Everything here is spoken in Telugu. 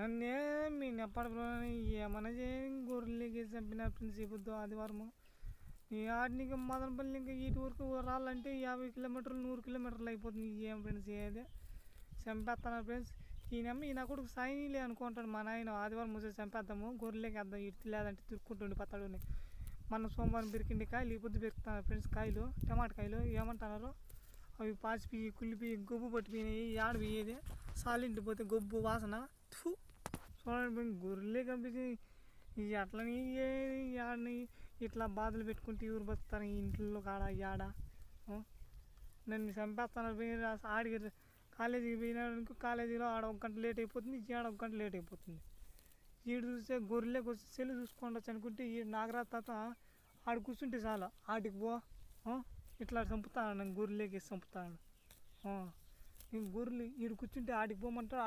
అన్నీ మీ నెప్పటి ఏమన్నా చేయండి గొర్రెలకి చంపిన ఫ్రెండ్స్ ఇప్పుడు ఆదివారము ఈ ఆడికి మదనపల్లి ఇంకా ఇటు వరకు రాళ్ళంటే 50 కిలోమీటర్లు 100 కిలోమీటర్లు అయిపోతుంది. ఏం ఫ్రెండ్స్ ఏది చంపేస్తున్నారు ఫ్రెండ్స్. ఈ నా కొడుకు సాయిలే అనుకుంటాడు మా నాయన ఆదివారం ముసలి చంపేద్దాము గొర్రెలకి వేద్దాం ఇటు లేదంటే తిరుక్కుంటుండి పత్తాడు. మన సోమవారం పెరికిండి కాయలు ఈ పొద్దు పెరుకుతున్నారు ఫ్రెండ్స్. కాయలు టమాటా కాయలు ఏమంటున్నారు అవి పాచిపోయి కుళ్ళిపోయి గొబ్బు పట్టిపోయినాయి. ఏడ పోయేది సాలింటి పోతే గొబ్బు వాసన చూడండి. గొర్రెలే కనిపించి అట్లని ఆడని ఇట్లా బాధలు పెట్టుకుంటే ఎవరు బతుకుతారు ఇంట్లో కాడ ఆడ నన్ను చంపేస్తున్నారు. ఆడికి కాలేజీకి పోయినాడు కాలేజీలో ఆడ 1 గంట లేట్ అయిపోతుంది, ఆడ 1 గంట లేట్ అయిపోతుంది. ఈడు చూస్తే గొర్రెలకు వచ్చి సెల్లు చూసుకోండొచ్చు అనుకుంటే ఈ నాగరాజు తాత ఆడు కూర్చుంటే చాలు ఆడికి పో ఇట్లా చంపుతాను నన్ను గొర్రెలకి చంపుతాను. గొర్రెలు ఈడు కూర్చుంటే ఆడికి పోమంటాడు.